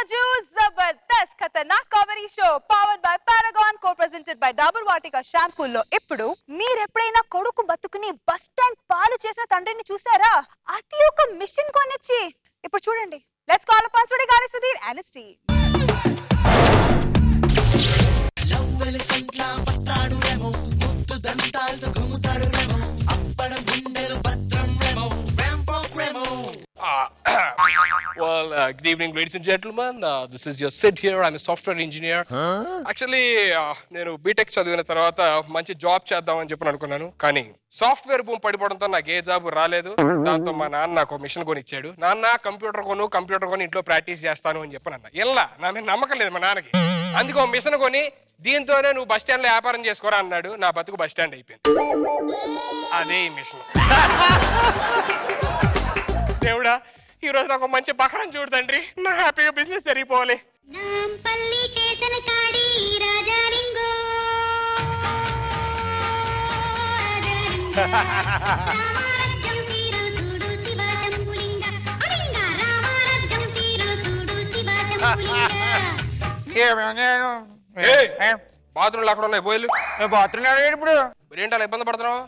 मौजूद जबरदस्त खतरनाक comedy show powered by Paragon co presented by Dabur Vatika షాంపూలో ఇప్పుడు మీరు ఎప్పుడైనా కొడుకు బతుకుని బస్ స్టాండ్ పాలు చేసిన తండ్రిని చూసారా? అది ఒక మిషన్ కొనిచ్చి ఇప్పుడు చూడండి. లెట్స్ కాల్ అపాన్ టుడే గారి సుధీర్ అండ్ హిస్ టీమ్. లవ్వెల సంట్లా వస్తాడు రేమో ముద్దు దంతాలతో గుమ్ముతాడు రేమో అప్పడం గుండెలు భద్రం రేమో ర్యాంపో రేమో. Well, good evening, ladies and gentlemen. This is your Sid here. I'm a software engineer. Actually, నేను బీటెక్ చదివిన తర్వాత మంచి జాబ్ చేద్దామని చెప్పి అనుకున్నాను. కానీ సాఫ్ట్వేర్ భూమి పడిపోవడంతో నాకు ఏ జాబ్ రాలేదు. దాంతో మా నాన్న నాకు మిషన్ కొని ఇచ్చాడు. నాన్న కంప్యూటర్ కొని ఇంట్లో ప్రాక్టీస్ చేస్తాను అని చెప్పి అన్న. ఇలా నా మీద నమ్మకం లేదు మా నాన్నకి. అందుకే ఒక మిషన్ కొని దీంతోనే నువ్వు బస్ స్టాండ్ లో వ్యాపారం చేసుకోరా అన్నాడు. నా బతుకు బస్ స్టాండ్ అయిపోయింది. అదే ఈ మిషన్. దేవుడా, ఈ రోజు నాకు మంచి బకరం చూడు తండ్రి. నా హ్యాపీగా బిజినెస్ జరిగిపోవాలి. బాత్రూమ్లు అక్కడ ఉన్నాయి, పోయిలు బాత్రూమ్ ఇప్పుడు ఏంటో ఇబ్బంది పడుతున్నావు?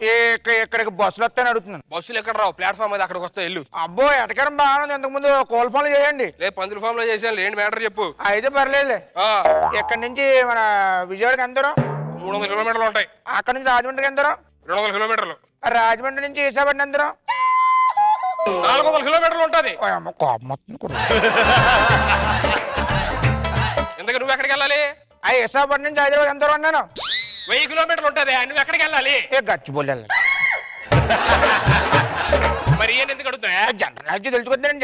ఇక్కడికి బస్సులు వస్తాయని అడుగుతున్నాను. బస్సులు ఎక్కడ రావు, ప్లాట్ఫామ్ అది అక్కడికి వస్తాయి. ఇల్లు అబ్బో ఎటకరం బాగుంది. ఇంతకు ముందు కోల్ ఫామ్ చేయండి. లేదు, పందుల ఫామ్ లో చేసాను. ఏంటి మ్యాటర్ చెప్పు. అయితే పర్లేదులే. ఎక్కడి నుంచి మన విజయవాడకి ఎందరం? 300 కిలోమీటర్లు ఉంటాయి. అక్కడ నుంచి రాజమండ్రికి ఎందరం? 200 కిలోమీటర్లు. రాజమండ్రి నుంచి విశాఖపట్నం ఎందరం? 400 కిలోమీటర్లు ఉంటుంది. ఎందుకు నువ్వు ఎక్కడికి వెళ్ళాలి? విశాఖపట్నం నుంచి హైదరాబాద్ ఎందరం అన్నాను? 1000 కిలోమీటర్లు ఉంటుంది. నువ్వు ఎక్కడికి వెళ్ళాలి? గచ్చిబౌలి వెళ్ళాలి. మరి ఏం ఎందుకు అడుగుతా? జనరాజ్యం తెలుసుకుంటాను.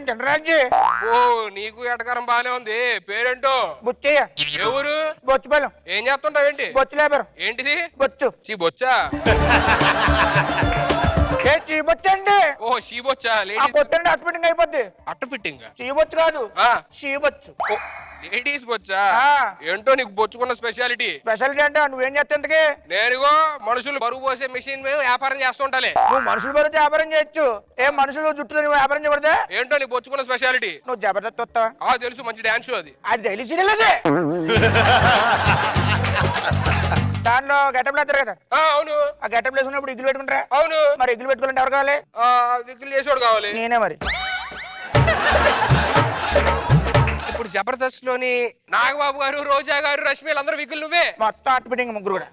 జనరాజ్యం. ఓ, నీకు ఎటకారం బాగానే ఉంది. పేరేంటో? బొచ్చయ్య. ఎవరు? బొచ్చుపాలెం. ఏం చేస్తుంటావు? ఏంటి బొచ్చు లేబర్. ఏంటిది? బొచ్చు. చీ బొచ్చా? చీబొచ్చండి. ఓ షీబొచ్చా? కొట్టండి అట్ట అయిపోద్ది. అట్ట ఫిట్టింగ్? చీబొచ్చు కాదు, షీబొచ్చు. లేడీస్ బొచ్చా? ఏంటో నీకు బొచ్చుకున్న స్పెషాలిటీ? స్పెషాలిటీ అంటే నువ్వేం చేస్తా? నేనుగో మనుషులు బరువు పోసే మిషన్ మేము వ్యాపారం చేస్తుంటాలే. నువ్వు మనుషులు బరువు వ్యాపారం చేయొచ్చు. ఏం మనుషులు జుట్టులో నువ్వు వ్యాపారం చేయకూడదా? ఏంటో నీకు బొచ్చుకున్న స్పెషాలిటీ? నువ్వు జబర్దస్త్ వస్తావా? తెలుసు, మంచి డాన్స్ షో అది. అది డైలీ సీరియల్ అది. దాంట్లో గెటప్ వేస్తారు కదా? అవును. ఆ గెటప్ వేసుకున్నప్పుడు ఇగ్గులు పెట్టుకుంటారా? అవును. మరి ఇగ్గులు పెట్టుకోవాలంటే ఎవరు కావాలి? విగ్గులు చేసేవాడు కావాలి. నేనే మరి. ఇప్పుడు జబర్దస్త్ లోని నాగబాబు గారు, రోజా గారు, రష్మిలు అందరూ విగ్గులు నువ్వే. మొత్తం అట్టు ఫిట్టింగ్ ముగ్గురు కూడా.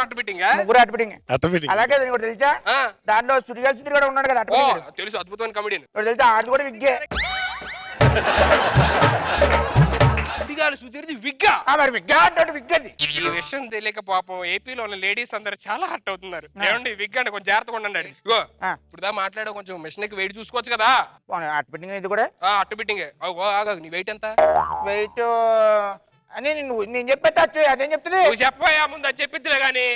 అట్టు ఫిట్టింగ్? ముగ్గురు అట్టు ఫిట్టింగ్. అలాగే కూడా తెలుసా? దాంట్లో సుడిగాలి సుధీర్ కూడా ఉన్నాడు కదా అట్టు. తెలుసు, అద్భుతమైన కమెడియన్. తెలుసా? ఆడు కూడా విగ్గే. మరి విగ్గా అంటే విగ్గది. ఈ విషయం తెలియక పాపం ఏపీలో ఉన్న లేడీస్ అందరు చాలా హర్ట్ అవుతున్నారు. ఏమండి విగ్ అంటే కొంచెం జాగ్రత్తగా ఉండండి. ఇగో ఇప్పుడు మాట్లాడే కొంచెం మిషన్ కి వెయిట్ చూసుకోవచ్చు కదా? అట్టు ఫిట్టింగ్ ఇది కూడా అట్టు ఫిట్టింగ్. నీ వెయిట్ ఎంత? వెయిట్ అని నేను చెప్పేది అదేం చెప్తుంది? చెప్పబోయా ముందు అది చెప్పిద్దిలే గానీ.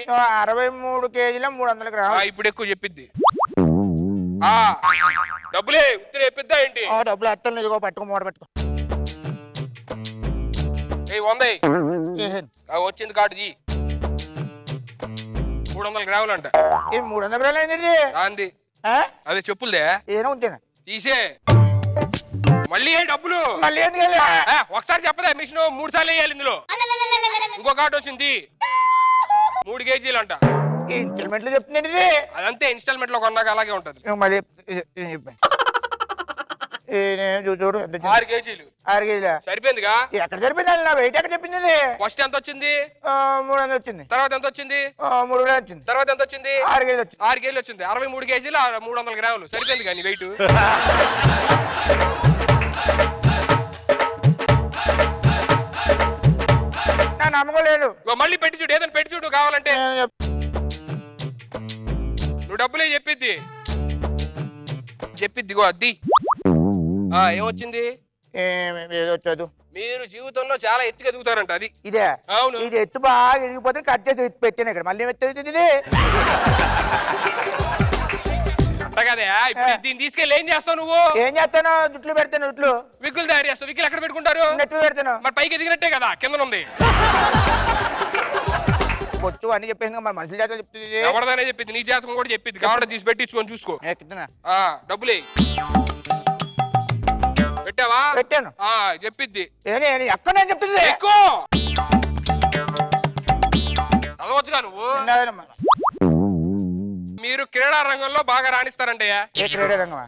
63 కేజీల 300 గ్రాములు. ఇప్పుడు ఎక్కువ చెప్పిద్ది. డబ్బులే ఉత్తరే చెప్పిద్దా ఏంటి? డబ్బులు అత్తలు ఇదిగో పట్టుకో, మూట పట్టుకో. 100 వచ్చింది కాటుది. 300 గ్రాములు అంట. 300 గ్రాములు అయింది అంది. అదే చెప్పులదే. ఏమో ఉంటేనా తీసే. మళ్ళీ డబ్బులు మళ్ళీ ఒకసారి చెప్పదా? మిషన్ 3 సార్లు వేయాలి. ఇందులో ఇంకో కాటు వచ్చింది 3 కేజీలు అంట. ఇన్స్టాల్మెంట్ లో చెప్తున్నాండి. అదంతే, ఇన్స్టాల్మెంట్ లో కొన్నాక అలాగే ఉంటది. మళ్ళీ చూడు 6 కేజీలు. 6 కేజీలా? సరిపోయిందిగా? ఎక్కడ సరిపోయింది? నా వెయిట్ ఎక్కడ చెప్పింది? ఫస్ట్ ఎంత వచ్చింది? 300 వచ్చింది. తర్వాత ఎంత వచ్చింది? 3 వచ్చింది. తర్వాత ఎంత వచ్చింది? 6 కేజీలు వచ్చింది. 6 కేజీలు వచ్చింది. 63 కేజీలు 300 గ్రాములు. సరిపోయింది కానీ వెయిట్. నా నమ్మకం లేదు. మళ్ళీ పెట్టి చూడు, ఏదైనా పెట్టి చూడు కావాలంటే. నువ్వు డబ్బులే చెప్పిద్ది. చెప్పిద్దిగో అది. ఏమొచ్చింది? ఏదొచ్చదు. మీరు జీవితంలో చాలా ఎత్తుగా ఎదుగుతారంట. అది ఇదే? అవును. ఇది ఎత్తు బాగా ఎదిగిపోతే కట్ చేసి పెట్టాను ఇక్కడ. మళ్ళీ ఎత్తుది కదా. ఇప్పుడు దీన్ని తీసుకెళ్ళి ఏం చేస్తావు నువ్వు? ఏం చేస్తాను? జుట్లు పెడతాను. జుట్లు విగ్గులు తయారు చేస్తావు. విగ్గులు ఎక్కడ పెట్టుకుంటారు? నెట్లు పెడతాను. మరి పైకి ఎదిగినట్టే కదా, కింద ఉంది. వచ్చు అని చెప్పేసి మరి మనుషుల చేత చెప్తుంది. ఎవరిదైనా చెప్పింది, నీ జాతకం కూడా చెప్పింది. కావాలంటే తీసి పెట్టించుకొని చూసుకో. డబ్బులే పెట్టావా? పెట్టాను. చెప్పిద్ది. ఎక్కడ నేను చెప్తుంది ఎక్కువ చదవచ్చుగా నువ్వు. మీరు క్రీడా రంగంలో బాగా రాణిస్తారంటే ఏ క్రీడా రంగం?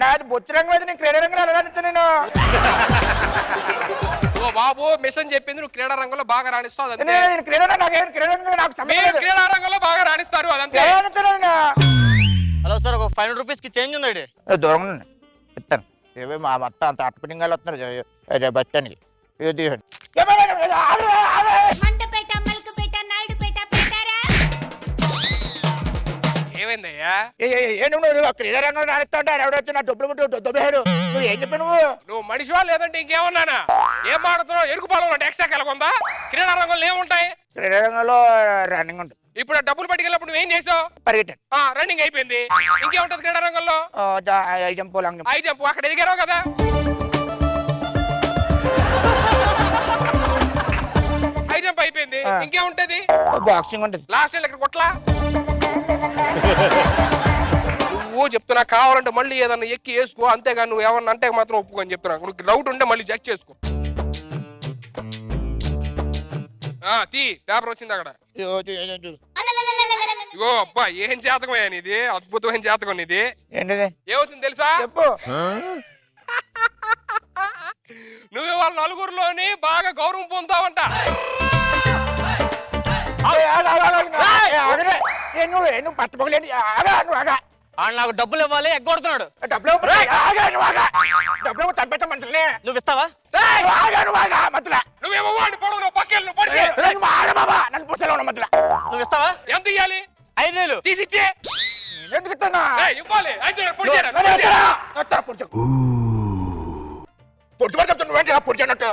నాది బొచ్చు రంగం అయితే నేను క్రీడా రంగంలో ఎలా రాణిస్తాను నేను? ఓ బాబు మిషన్ చెప్పింది నువ్వు క్రీడా రంగంలో బాగా రాణిస్తావు. నేను క్రీడా క్రీడా రంగంలో బాగా రాణిస్తారు అదంతే. హలో సార్, ఒక 500 రూపీస్ కి చేంజ్ ఉంది. దూరంగా ఇస్తాను. ఏవే మా మొత్తం అంత అట్టపెట్టింగ్ వాళ్ళు వస్తున్నారు బస్ స్టాండ్కి. ఏమైందయ్యా? క్రీడా రంగంలో రాణిస్తా ఉంటారు. ఎవడొచ్చి నా డబ్బులు దొబ్బేశాడు. నువ్వు ఏం చెప్పి నువ్వు మనిషివా లేదంటే ఇంకేమన్నానా? ఏం మాడుతున్నావు? ఎరుకు పాలు ఎక్స్ట్రా కలగొందా? క్రీడా రంగంలో ఏముంటాయి? క్రీడా రంగంలో రన్నింగ్ ఉంటుంది. ఇప్పుడు డబ్బులు పట్టుకెళ్ళినప్పుడు నువ్వేం చేసావు? పరిగెట్టాను. రన్నింగ్ అయిపోయింది. ఇంకేముంటది క్రీడా రంగంలో? High jump, long jump. High jump అక్కడ ఎదిగారావు కదా. హై జంప్ అయిపోయింది. ఇంకేముంటది? బాక్సింగ్ ఉంటుంది. లాస్ట్ ఇక్కడ కొట్లా. నువ్వు చెప్తున్నా కావాలంటే మళ్ళీ ఏదన్నా ఎక్కి వేసుకో, అంతేగా నువ్వు ఏమన్నా అంటే మాత్రం ఒప్పుకొని చెప్తున్నా. నువ్వు డౌట్ ఉంటే మళ్ళీ చెక్ చేసుకో. తీ పేపర్ వచ్చింది అక్కడ. ఇగో అబ్బా ఏం జాతకమయ్యా నీది, అద్భుతమైన జాతకం నీది. ఏంటిది? ఏమవుతుంది తెలుసా? చెప్పు. నువ్వు వాళ్ళ నలుగురిలోని బాగా గౌరవం పొందుతావంట. నువ్వు పట్టుకోలేండి. నాకు డబ్బులు ఇవ్వాలి, ఎగ్గొడుతున్నాడు. డబ్బులు తప్పెట్ట మనుషులే. నువ్వు ఇస్తావా? నువ్వేమో వాడిని పొడవు పక్కన నువ్వు ఇస్తావా? ఎంత ఇయ్యాలి? 5,000 తీసిచ్చే. ఎందుకు ఇస్తానా? ఇవ్వాలి. పొడిచినట్టు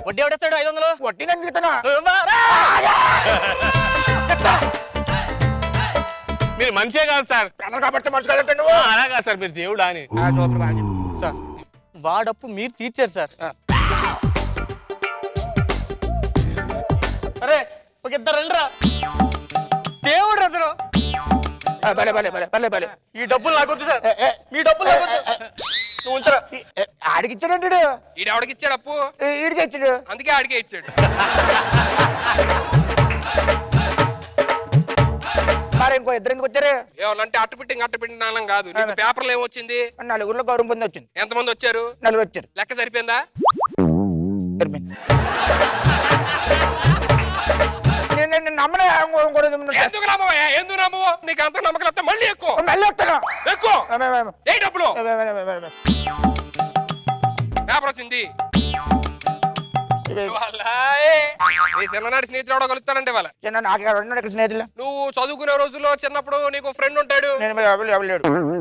వడ్డీ ఎవడేస్తాడు? 500. వడ్డీ నేను ఇస్తానా? మీరు మనిషే కాదు సార్. కాబట్టి మనిషి కాదంటే నువ్వు అలాగా సార్, మీరు దేవుడా అని. సార్ వాడప్పు మీరు తీర్చారు సార్. అరే ఒక ఇద్దరు రండిరా. దేవుడు అతను. ఈ డబ్బులు నాకొద్దు సార్. మీ డబ్బులు నాకొద్దు. నువ్వు ఉంచరా. ఆడికిచ్చాడు. ఈడెవడికి ఇచ్చాడు అప్పు? ఈడికి ఇచ్చాడు. అందుకే ఆడికే ఇచ్చాడు. మరి ఇంకో ఇద్దరు ఎందుకు వచ్చారు? ఏమన్నంటే అట్టు పెట్టింగ్ నాలం కాదు. నీకు పేపర్లో ఏమొచ్చింది? నలుగురిలో గౌరవం పొంది వచ్చింది. ఎంతమంది వచ్చారు? 4 వచ్చారు. లెక్క సరిపోయిందా? ఎందుకు నమ్మవా? ఎందుకు నమ్మవు? నీకు అంత నమ్మకం వస్తే మళ్ళీ ఎక్కువ ఏ డబ్బులు. పేపర్ వచ్చింది. చిన్ననాటి స్నేహితుడు ఎవడో కలుస్తానంటే వాళ్ళ చిన్న నాకు స్నేహితులు. నువ్వు చదువుకునే రోజుల్లో చిన్నప్పుడు నీకు ఫ్రెండ్ ఉంటాడు.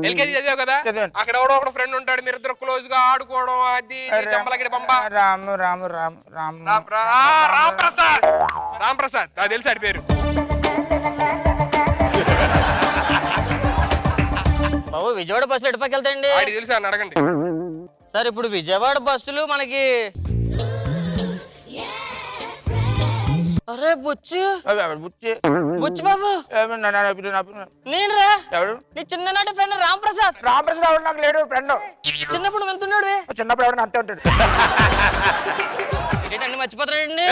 ఎల్కేజీ చదివావు కదా, అక్కడ ఎవడో ఒక ఫ్రెండ్ ఉంటాడు. మీరు ఇద్దరు క్లోజ్ గా ఆడుకోవడం, అది చెంపలకి పంప. రామ్ ప్రసాద్ నాకు తెలుసు ఆడి పేరు. బాబు విజయవాడ బస్సులు ఎటుపక్క వెళ్తాయండి? ఆడికి తెలుసు అని అడగండి సార్. ఇప్పుడు విజయవాడ బస్సులు మనకి అరే బుచ్చి బుచ్చి బాబు నేను రా. నీ చిన్ననాటి ఫ్రెండ్ రామ్ ప్రసాద్. ఎవరు నాకు లేడు ఫ్రెండ్. చిన్నప్పుడు నువ్వు ఎంతున్నాడు? చిన్నప్పుడు ఎవరు అంతే ఉంటాడు. అన్ని మర్చిపోతాడండి.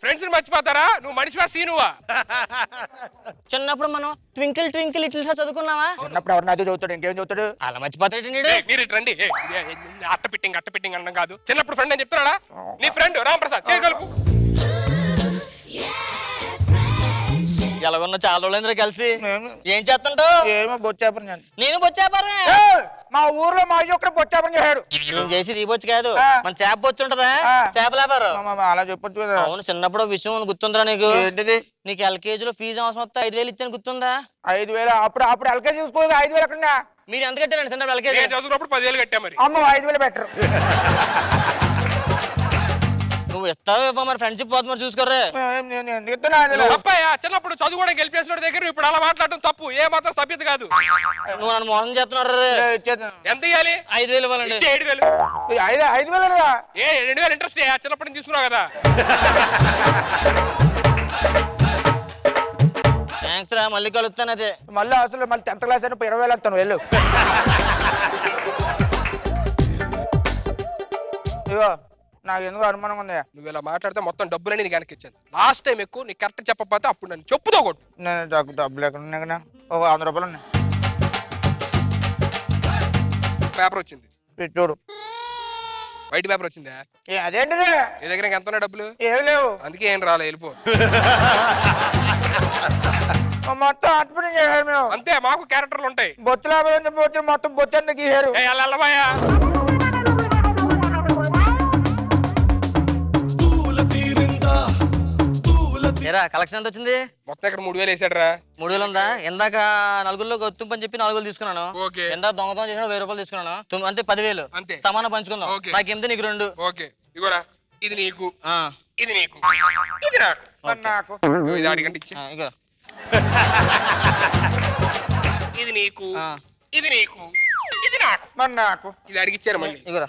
ఫ్రెండ్స్ మర్చిపోతారా? నువ్వు మనిషివా సీనువా? చిన్నప్పుడు మనం ట్వింకిల్ ట్వింకిల్ ఇట్లా చదువుకున్నావా? చిన్నప్పుడు ఎవరు నాతో చదువుతాడు, ఇంకేం చదువుతాడు? అలా మర్చిపోతాడు. మీరు ఇటు రండి. అట్ట పెట్టింగ్ అన్నం కాదు. చిన్నప్పుడు ఫ్రెండ్ అని చెప్తున్నాడా? నీ ఫ్రెండ్ రామ్ ప్రసాద్ చేయగలుపు. ఎలాగున్నా చాలా రోజులు కలిసి ఏం చేస్తుంటావు? ఏమో బొచ్చాపరం. నేను బొచ్చాపరం. మా ఊర్లో మా అయ్య ఒక్కడ బొచ్చాపరం చేశాడు. నేను చేసి ఈ బొచ్చు కాదు, మన చేప బొచ్చు ఉంటదా, చేపల వ్యాపారం. అలా చెప్పొచ్చు కదా. అవును, చిన్నప్పుడు విషయం గుర్తుందిరా నీకు? ఏంటిది? నీకు ఎల్కేజీలో ఫీజు అవసరం వస్తే 5,000 ఇచ్చాను, గుర్తుందా? 5,000? అప్పుడు ఎల్కేజీ చూసుకోవాలి. 5,000 ఎక్కడ? మీరు ఎంత కట్టారండి చిన్నప్పుడు ఎల్కేజీ? చదువుకున్నప్పుడు 10,000 కట్టా. మరి అమ్మ 5,000 బెటర్. నువ్వు ఇస్తావు మరి ఫ్రెండ్షిప్ పోతు మరి చూసుకోరే. చిన్నప్పుడు చదువుకోవడానికి గెలిపేసిన దగ్గర ఇప్పుడు అలా మాట్లాడటం తప్పు. ఏ మాత్రం సభ్యత కాదు. నువ్వు నన్ను మోసం చేస్తున్నారు. ఎంత ఇవ్వాలి? 5,000 ఇవ్వాలండి. 7,000. 5,000? 2,000 ఇంట్రెస్ట్ చిన్నప్పటి నుంచి తీసుకున్నావు కదా. థ్యాంక్స్ రా, మళ్ళీ కలుస్తాను. అదే మళ్ళీ అసలు మళ్ళీ 10th క్లాస్ అయినా 20,000 వస్తాను. వెళ్ళు. ఇదిగో నాకు ఎందుకు అనుమానం ఉంది. నువ్వు ఇలా మాట్లాడితే మొత్తం డబ్బులని నీకు వెనక్కి ఇచ్చాను. లాస్ట్ టైం ఎక్కువ నీకు కరెక్ట్ చెప్పకపోతే అప్పుడు నన్ను చెప్పుతో కొట్టు. నేను డబ్బులు ఎక్కడ ఉన్నాయి కదా, ఒక 100 రూపాయలు ఉన్నాయి. పేపర్ వచ్చింది చూడు, వైట్ పేపర్ వచ్చిందా? అదేంటిది? నీ దగ్గర ఎంత ఉన్నాయి డబ్బులు? ఏమి లేవు. అందుకే ఏం రాలే, వెళ్ళిపో. మొత్తం అర్పణ చేశారు మేము. అంతే, మాకు క్యారెక్టర్లు ఉంటాయి. బొత్తు లాభం మొత్తం బొత్తు గీశారు. ఏరా కలెక్షన్ ఎంత వచ్చింది? మొత్తం ఇక్కడ 3000 వేసాడు రా. 3000 ఉందా? ఇందాక నలుగురిలో గుర్తింపు అని చెప్పి 4,000 తీసుకున్నాను. ఎంత దొంగతనం చేసిన 1000 రూపాయలు తీసుకున్నాను. అంటే 10,000 అంతే, సమానం పంచుకుందాం. నాకు ఎంత నీకు 2. ఓకే ఇగోరా, ఇది నీకు, ఇది నీకు, ఇది నాకు. ఇది అడిగండి ఇచ్చే. ఇగో ఇది నీకు, ఇది నీకు, ఇది నాకు, నాకు ఇది అడిగిచ్చారు మళ్ళీ. ఇగోరా,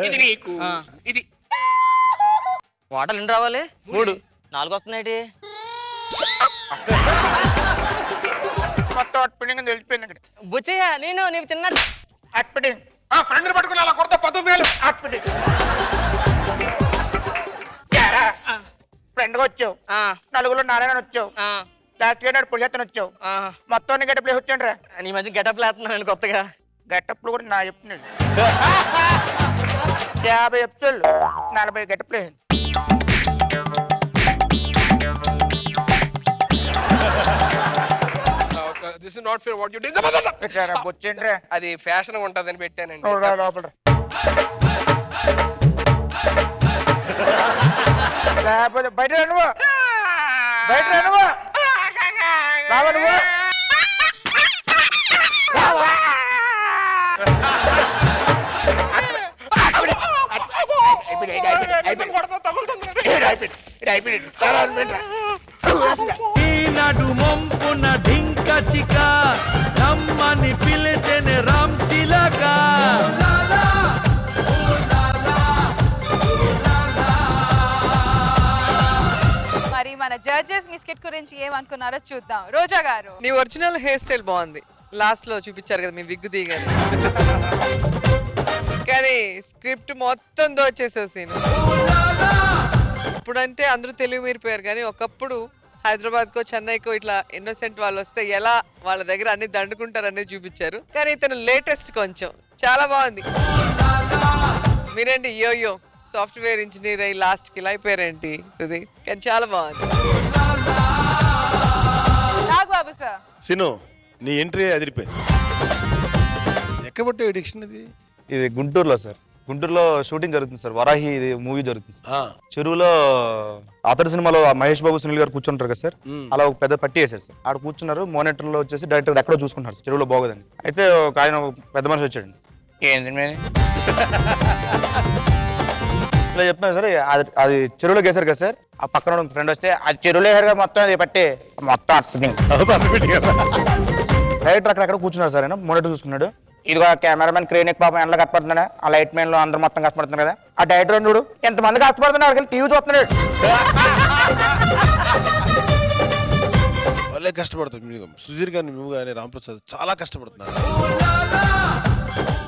ఇది నీకు, ఇది వాటలు ఎన్ని రావాలి? 3. 4 వస్తున్నాయి. మొత్తం అట్పింగ్ తెలిసిపోయింది ఇక్కడ. బుచ్చయ్య నేను నీకు చిన్న అట్పింగ్ ఫ్రెండ్ పట్టుకుని అలా కొడతా 10,000. అట్పింగ్ ఫ్రెండ్ గా వచ్చావు, నలుగురు నారాయణ వచ్చావు, లాస్ట్ గేట్ పురుషోత్తని వచ్చావు, మొత్తం గెటప్ ప్లేస్ వచ్చాను రా. నీ మధ్య గెటప్ లేస్తున్నాను కొత్తగా. గెటప్లు కూడా నా చెప్తున్నాడు. 50 ఎపిసోడ్లు 40 getup place. This is not fair what you did. వచ్చేంట్రా, అది ఫ్యాషన్ ఉంటదని పెట్టానండి. లోపల లేకపోతే బయట నువ్వు, బయట నువ్వు, బాబా నువ్వు. ఈనాడు మొంపున ఢింక చిక రమ్మని పిలిచెనే రామ్ చిలక. మరి మన జడ్జెస్ మీ స్కిట్ గురించి ఏమనుకున్నారో చూద్దాం. రోజా గారు, నీ ఒరిజినల్ హెయిర్ స్టైల్ బాగుంది. లాస్ట్ లో చూపించారు కదా మీ విగ్గు దిగాలి, కానీ స్క్రిప్ట్ మొత్తం దోచేసావు సీను. ఇప్పుడంటే అందరూ తెలుగు మీరిపోయారు, కానీ ఒకప్పుడు హైదరాబాద్కో చెన్నైకో ఇట్లా ఇన్నోసెంట్ వాళ్ళు వస్తే ఎలా వాళ్ళ దగ్గర అన్ని దండుకుంటారు అనేది చూపించారు. కానీ ఇతను లేటెస్ట్ కొంచెం చాలా బాగుంది. మీరేంటి యోయో సాఫ్ట్వేర్ ఇంజనీర్ అయ్యి లాస్ట్ కి ఇలా అయిపోయారేంటి సుధీ? కానీ చాలా బాగుంది. నాగబాబు సార్, సిను నీ ఎంట్రీ అదిరిపోయింది. ఎక్కబట్టే డిక్షన్ ఇది గుంటూరులో సార్. గుంటూరులో షూటింగ్ జరుగుతుంది సార్. వరాహి ఇది మూవీ జరుగుతుంది సార్. చెరువులో అతడి సినిమాలో మహేష్ బాబు సునీల్ గారు కూర్చుంటారు కదా సార్, అలా ఒక పెద్ద పట్టి వేశారు సార్. ఆడ కూర్చున్నారు, మానిటర్ లో వచ్చేసి డైరెక్టర్ ఎక్కడో చూసుకుంటారు సార్, చెరువులో బాగోదని. అయితే ఒక ఆయన పెద్ద మనిషి వచ్చాడండి. ఏంది ఇలా చెప్తున్నారు సార్, అది చెరువులోకి వేశారు కదా సార్. ఆ పక్కన ఫ్రెండ్ వస్తే అది చెరువులో వేసారు కదా మొత్తం, అది పట్టి మొత్తం డైరెక్టర్ అక్కడ కూర్చున్నారు సార్. ఆయన మానిటర్ చూసుకున్నాడు. ఇదిగో కెమెరామెన్ క్రేన్ పాపం ఎండలో కష్టపడుతున్నాడు, ఆ లైట్ మ్యాన్ లో అందరూ మొత్తం కష్టపడుతున్నారు కదా. ఆ డైరెక్టర్ చూడు ఎంతమంది కష్టపడుతున్నారు, టీవీ చూస్తున్నాడు. వాళ్ళే కష్టపడుతుంది. సుధీర్ గారిని నువ్వు కానీ రాంప్రసాద్ చాలా కష్టపడుతున్నారు.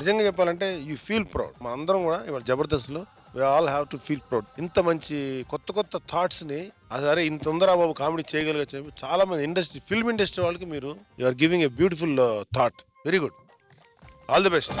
నిజంగా చెప్పాలంటే యూ ఫీల్ ప్రౌడ్. మనందరం కూడా ఇవాళ జబర్దస్త్లో we all have to feel proud. ఇంత మంచి కొత్త కొత్త థాట్స్ని అదే ఇంత తొందర బాబు కామెడీ చేయగలిగే చాలా మంది ఇండస్ట్రీ, ఫిల్మ్ ఇండస్ట్రీ వాళ్ళకి మీరు you are giving a beautiful thought. Very good, all the best.